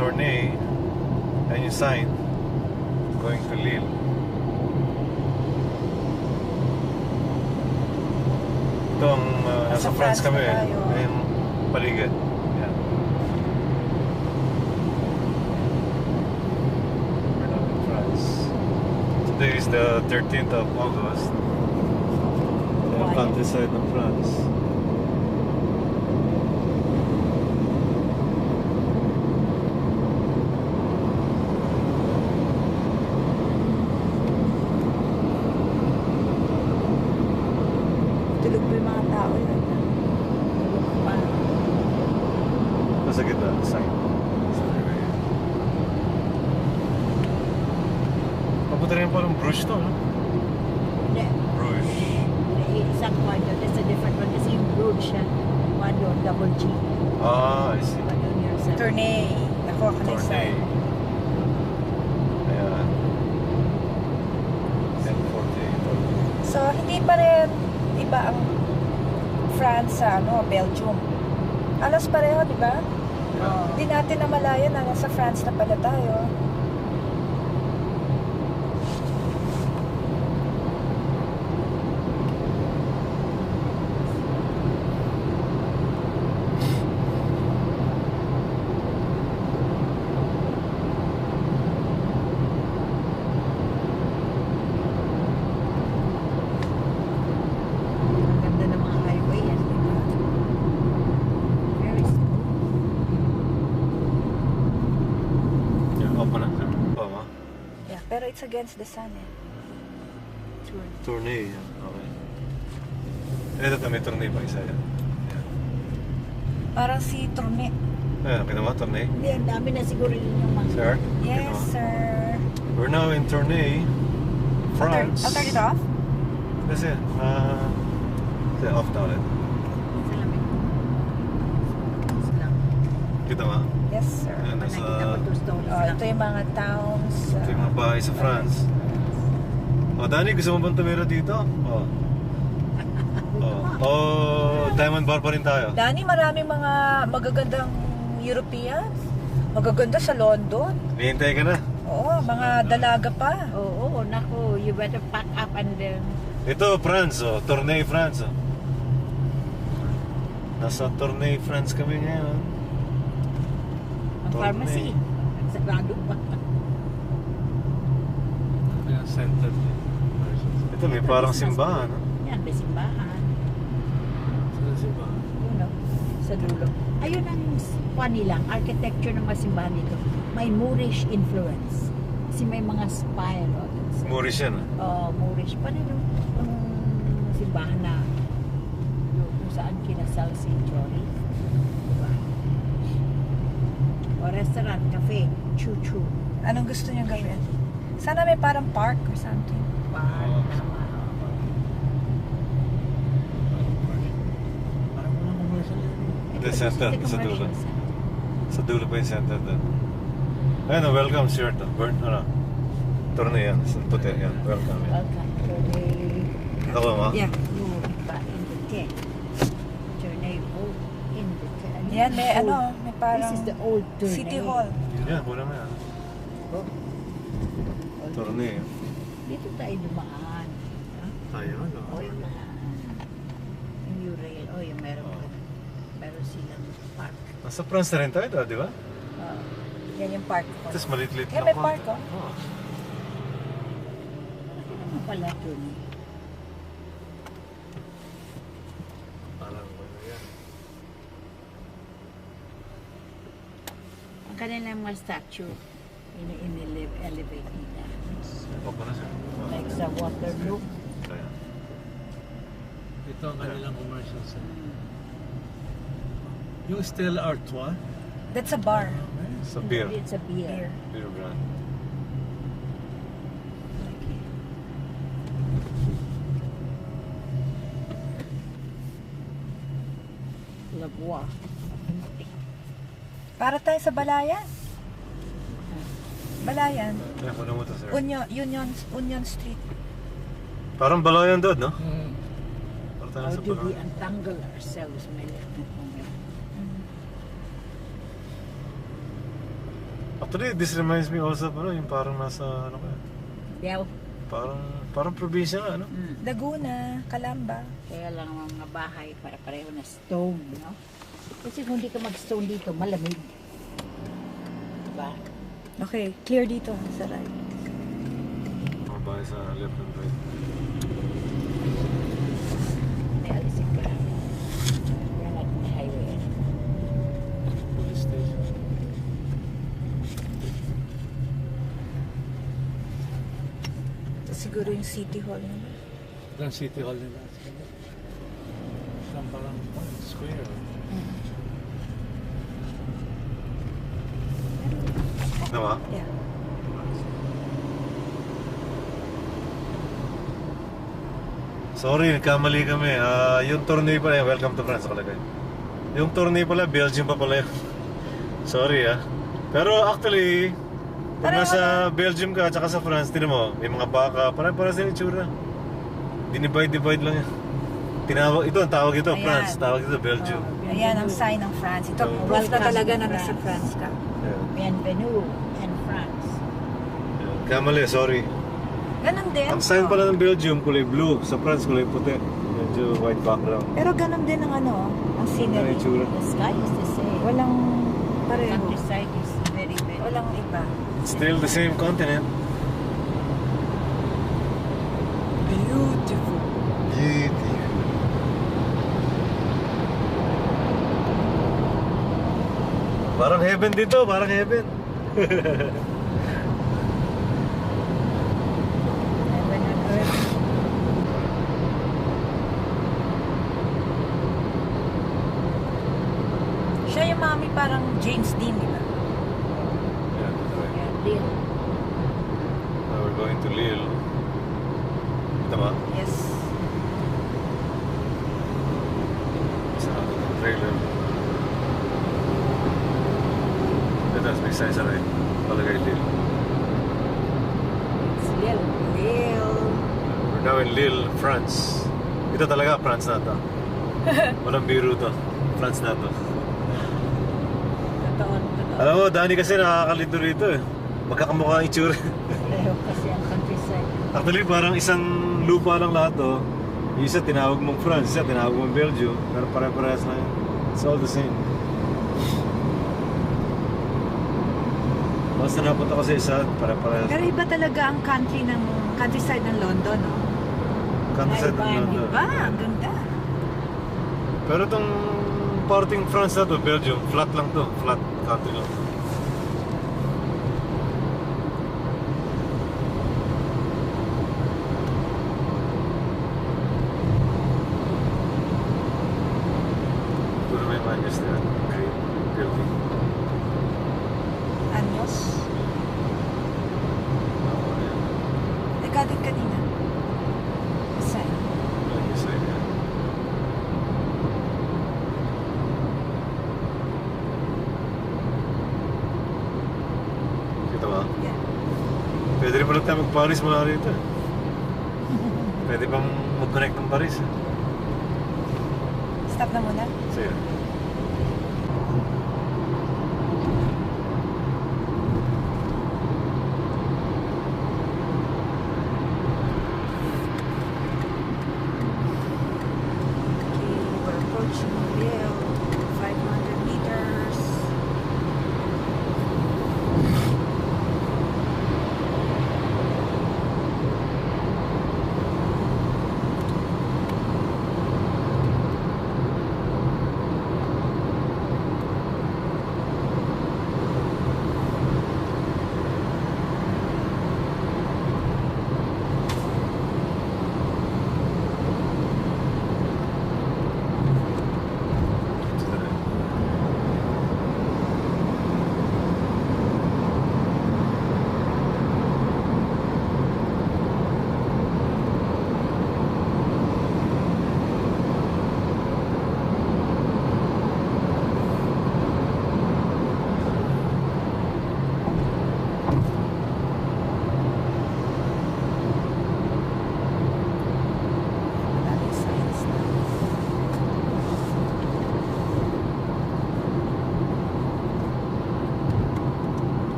Tournai. And yung sign going to Lille. Itong nasa France kami. Ayun, paligid. Yan. We're now in France. Today is the 13th of August. The countryside of France. Tulog po yung mga tao yun. Nasa gitna, sign. Papunta rin pa ng Bruges to, no? Hindi. Bruges. Isang kwarto. That's a different one. Kasi yung Bruges siya. One doon, double G. Ah, I see. One doon yung sa... Tournai. Nakuha ka na yung Tournai. sign. Ayan. 10:40. So, hindi pa rin iba ang France sa Belgium. Alas pareho, di ba? Oo. Hindi natin namalayan na nasa France na pala tayo. Ang ganda ng mga highway yan. di ba? Very smooth. Yan, open na. Tama. Yeah, pero it's against the sun eh. Tournai. Yan. Okay. Ito may tournai pa isa yan. Yan. Parang si Tournai. Ayan, kita mo, tournai. Hindi, ang dami na siguro yun yung mga... Sir? Yes, Kita mo? sir. We're now in Tournai, France. I'll turn it off. Kasi, off na ulit. Salamin. Salamin. Kita mo? Yes, sir. Ayan, nasa, Nakita ko two stories Oh, lang. ito yung mga towns. ito yung mga bahay sa France. Oh, Danny, gusto mo bang tumira dito? Oh. Oh, Diamond Bar pa rin tayo. Dani, maraming mga magagandang Europeans. Magaganda sa London. Hihintay ka na. Oo, mga dalaga pa. Oo, naku, you better pack up and then... Ito, France, oh. Tournai, France, oh. Nasa Tournai, France kami ngayon. Ang pharmacy. Sarado pa. Kaya center. Ito, may parang simbahan, no? Yan, may simbahan. Saan simbahan? Yun, no? Sa dulo. Ayun ang kwan nilang, architecture ng mga simbahan dito. May Moorish influence. Kasi may mga spire. Moorish yan, ah. Moorish pa rin yung simbahan na kung saan kinasal si Jory. Diba? O restaurant, cafe, chu-chu. Anong gusto niyo gawin? Sana may parang park or something. Bar, tama. Parang walang commercial yan. Ito, The center, this is the sa dulo. commercial center. Sa dulo pa yung center doon. Ayun, oh, welcome shirt, oh. Burn, Tournai yan. Sa puti yan. Welcome yan. Welcome to the... Ako, ma? Yeah. Lupa in the tent. Tornado in the tent. Yan, may may parang This is the old Tournai. City Hall. Yun yan, kulang na yan. Tournai. Dito tayo dumaan. Ayun, O yung mga... Yung Urail. O yung meron silang park. Nasa France na rin tayo, di ba? Yan yung park ko. Tapos malit-lit Yeah, lang may konti. park, oh. Oh. Ano pala dun? Parang ano yan. Ang kanilang mga statue, in-elevate nila. Opo na siya. Like sa Waterloo. Kaya. Ito ang kanilang commercial center. Yung Stella Artois. That's a bar. Sa beer. It's a beer. Beer brand. Labuah. Para tayo sa Balayan. Balayan. Kaya kunin mo to, sir. Union Street. Parang Balayan doon, no? Parang tayo How sa do we Balayan. untangle ourselves, Mel? Actually, this reminds me also of yung parang nasa, ano kaya? Yaw. Parang probinsya nga, ano? Laguna, Calamba. Kaya lang ang mga bahay para pareho na stone, no? Kasi kung hindi ka mag-stone dito, malamig. Diba? Okay, clear dito sa right. Mga bahay sa left and right. May alisin ka lang. Yan natin may highway. Police station. Ito siguro yung City Hall naman. Ito ang City Hall nila. Isang parang square. Diba? Yeah. Sorry, nagkamali kami. Yung tourney pala, welcome to France nakalagay. Yung tourney pala, Belgium pa pala yun. Sorry Pero actually, kung Pareho nasa Belgium ka at saka sa France, tinan mo, may mga baka, parang sa itsura. Dinivide lang yan. Ito ang tawag ito, Ayan. France. Tawag ito, Belgium. Ayan ang sign ng France. Ito, Oh. proof na Welcome talaga to na nasa France. France ka. Yeah. Bienvenue in France. Kamali, sorry. Ganon din. Ang sign pala ng Belgium, kulay blue. Sa France, kulay puti. Medyo white background. Pero ganon din ang ano, ang Ano scenery. yung itsura? The sky is the same. Walang pareho. Countryside is very, very... Walang iba. Still the same continent. Beautiful. Beauty. Parang heaven dito, parang heaven. Heaven and earth. Siya yung mami parang James Dean, di ba? Yeah, that's right. Ayan, Lille. Now we're going to Lille. Tama? Yes. Sa trailer. Ito, may sign sa right. Palagay Lille. It's Lille. Lille. We're now in Lille, France. Ito talaga, France na to. Walang biro to. France na to. Totoo. Alam mo, Dani kasi nakakalito rito eh. Magkakamukha ang itsura. Pareho kasi ang countryside. Actually, parang isang lupa lang lahat to. Yung isa tinawag mong France, isa tinawag mong Belgium. Pero pare-parehas na yun. It's all the same. Basta napunta ko sa isa, pare-parehas. Pero iba talaga ang countryside ng London, no? Countryside ng London. Diba? Ang ganda. Pero itong parting France na to, Belgium, flat lang to. Flat country lang. Ito na may Manchester. Great building. Anyos. Ikaw din kanina. Sign. Kita ba? Yeah. Pwede rin pala tayo mag-Paris mula rito. Pwede pang mag-connect ng Paris. Stop na muna. Sige. Okay, we're approaching Lille. 500 meters.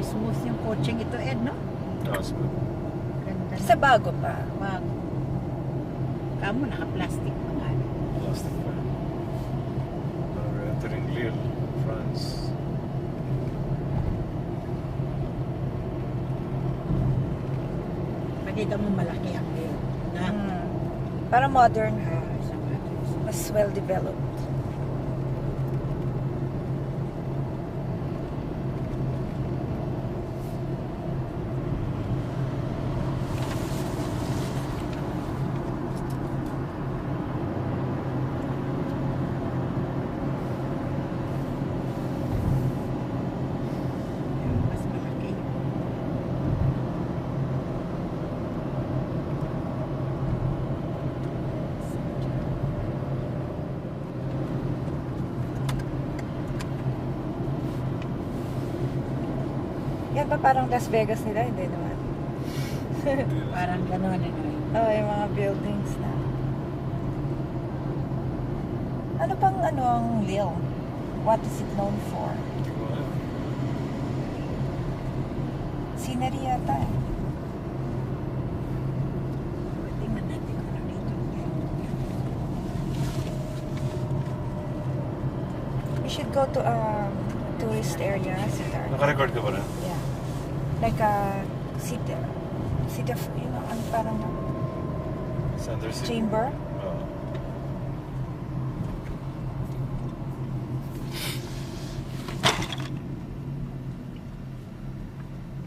Smooth yung coaching ito, Ed, no? Smooth. Ganda. Sa bago pa. Wag. Kamo, naka-plastic pa nga. Plastic pa. We're entering Lille, France. Makita mo malaki ang view. Na? Para modern ha. Sa others. Mas well developed. Mas malaki. Yan ba parang Las Vegas nila? Hindi naman. Parang gano'n, ano. Oh, yung mga buildings na. Ano pang ano ang Lille? What is it known for? Hindi ko alam. Scenery yata eh. Tingnan natin kung ano dito. We should go to tourist area, Sitar. Naka-record ka ba na? Yeah. Like a city of, you know, ano, parang Sanders City? chamber. Oo.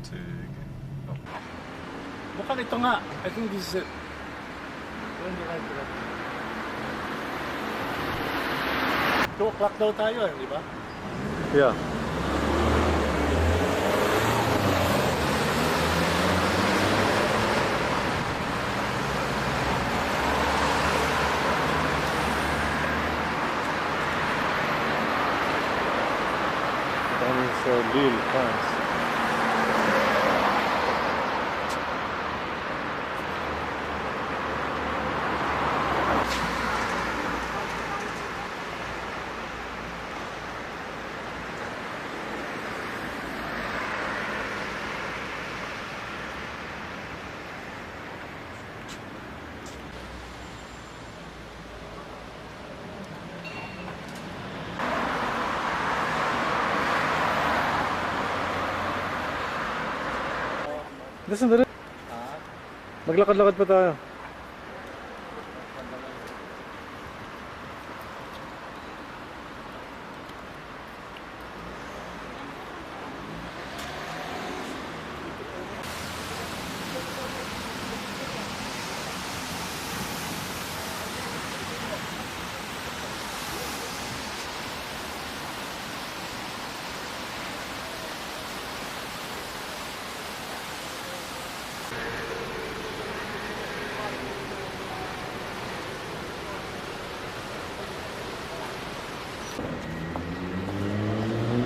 Sige. Oh. Mukhang ito nga. I think this is it. Pero hindi kayo tulad. 2 o'clock daw tayo eh, di ba? Yeah. Kami sa Lille, France. Sandali. Maglakad-lakad pa tayo.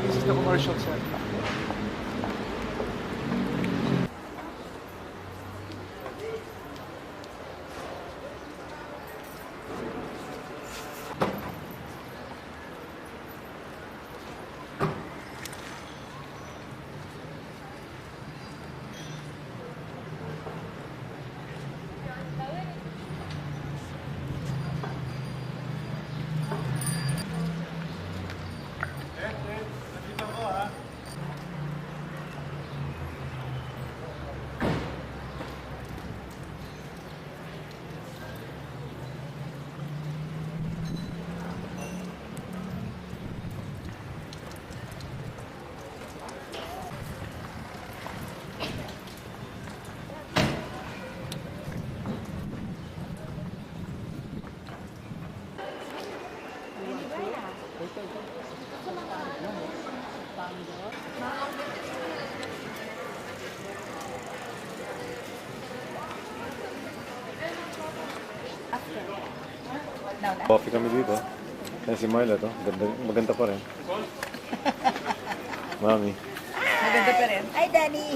This is the commercial center. No, na. Coffee kami dito. Yan si Marla to. Maganda pa rin. Mami. Maganda pa rin. Ay, Danny!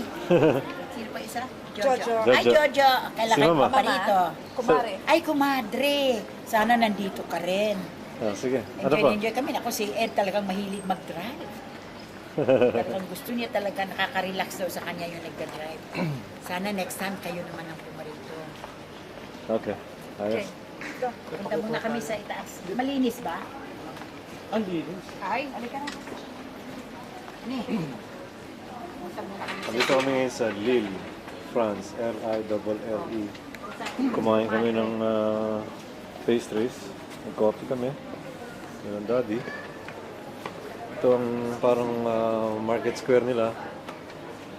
Sino pa isa? Jojo. Ay, Jojo! Kailangan Si Mama. pa rito. Kumare. Ay, kumadre! Sana nandito ka rin. Ah, sige. Ano pa? Enjoy kami. Ako si Ed talagang mahilig mag-drive. Talagang gusto niya talaga, nakaka-relax daw sa kanya yung nagda-drive. Sana next time kayo naman ang pumarito. Okay. Okay. Ayos. Ito, punta muna kami sa itaas. Malinis ba? Ang linis. Ay, alika na. Ni. Punta muna kami sa Dito kami ngayon sa Lille, France. Lille. Kumain kami ng pastries. Nag-coffee kami. Yun ang daddy. Ito ang parang market square nila.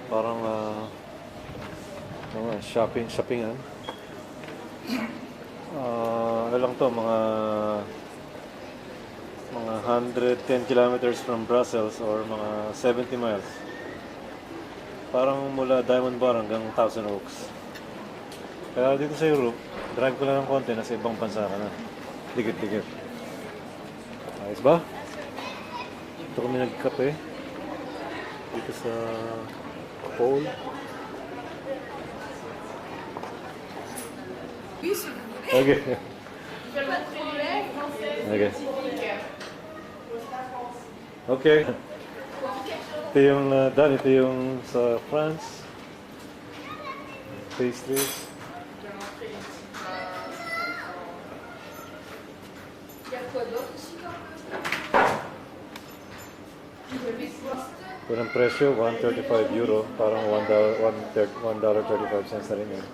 Parang shoppingan. Ano lang to, mga 110 kilometers from Brussels or mga 70 miles. Parang mula Diamond Bar hanggang Thousand Oaks. Kaya dito sa Europe, drive ko lang ng konti, nasa ibang bansa ka na. Dikit-dikit. Ayos ba? Ito kami nagkape. Dito sa Pole. Okay. Okay. Okay. Ito yung Dan, ito yung sa France. Pastries. Ito ng presyo, €135. Parang $1.35 na rin yun.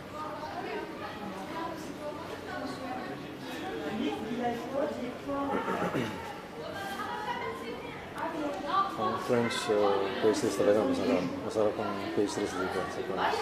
Ang French pastries talaga masarap. Masarap ang pastries dito sa France.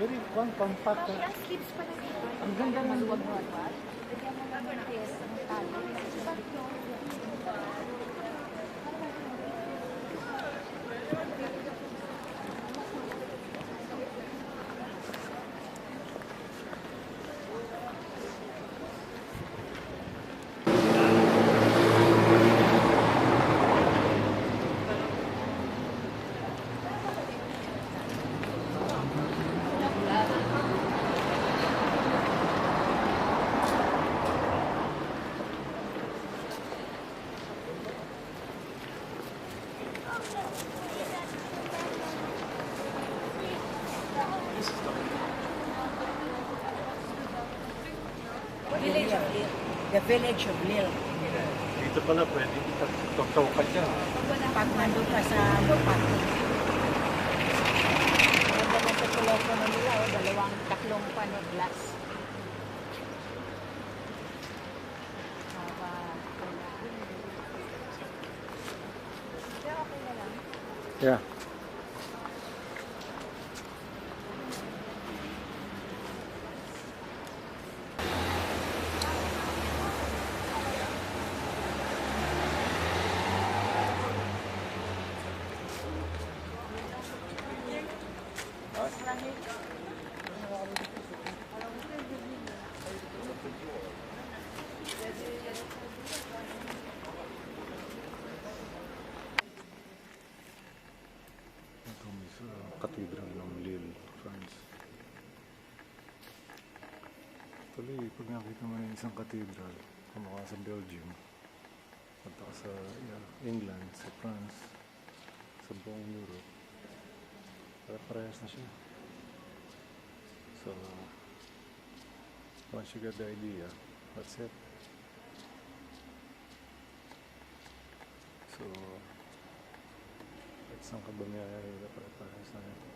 Very compact. Ang ganda ng maluwag-luwag. Bigyan mo lang ng test ng talo. The village of Lille. Dito pala pwede toktaw ka dyan. Pag nandun ka sa Lopat. Ganda na sa telepono nila, tatlong glass. Yeah. Cathedral ng Lille, France. Tuloy, pag nakita mo na yung isang cathedral, kumukha sa Belgium, punta ka sa England, sa France, sa buong Europe, parehas na siya. So, once you get the idea, that's it. So, Saan ka bumiyaya? Pare-parehas na yun.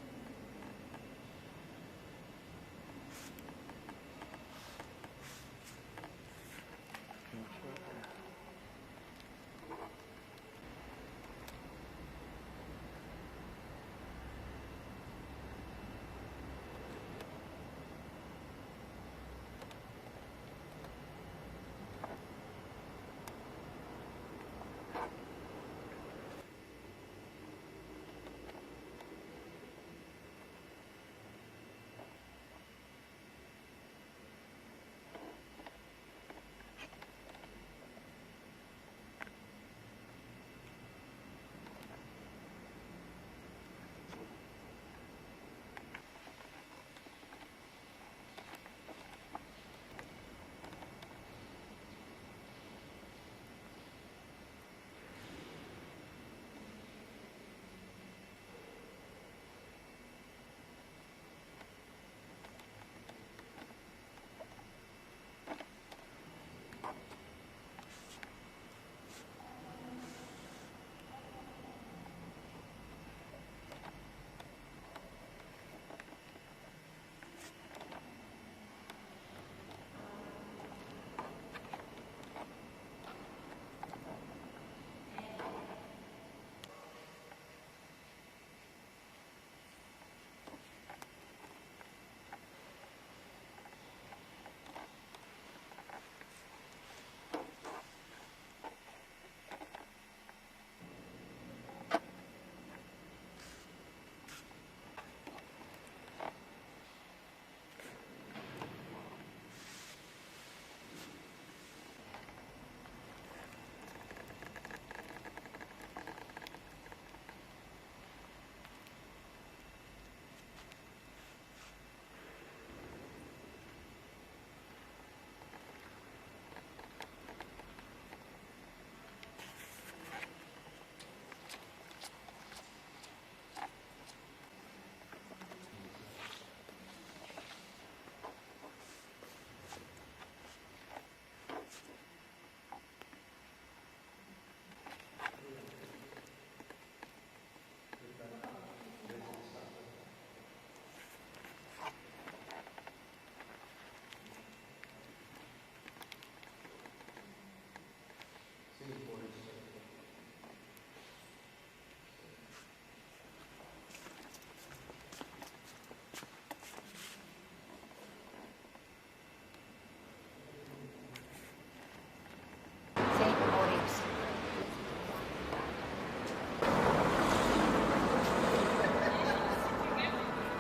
St. Moritz.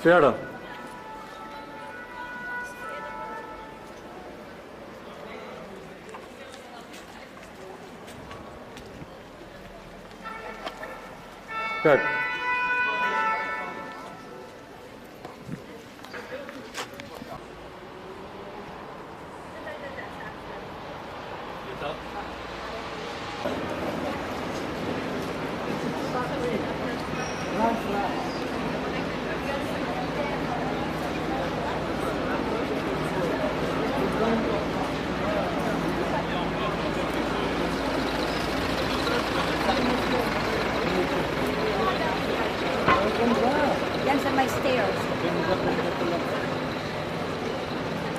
Fiara. Cut. Yan sa may stairs.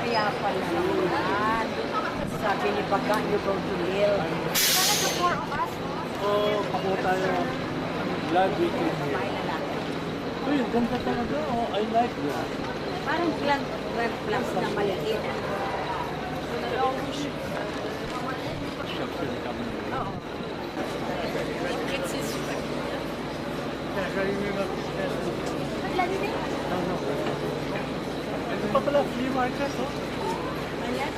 Kaya pala naman. Sabi ni Baga, you go to Lille. Oh, ako tayo. Glad we came here. Babae na lang. Uy, ganda talaga. Oh, I like that. Parang red plus na maliit. Shucks yun kami. Oo. It's his... Kaya kayo yung Ang lagi din. ito pa pala, flea market, oh. Ayan.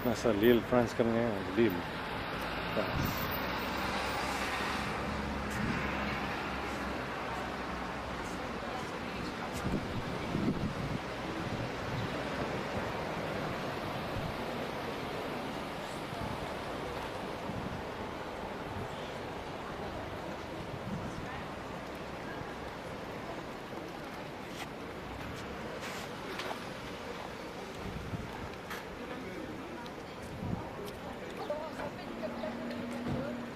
Nasa Lille, France kami ngayon. Lille, France.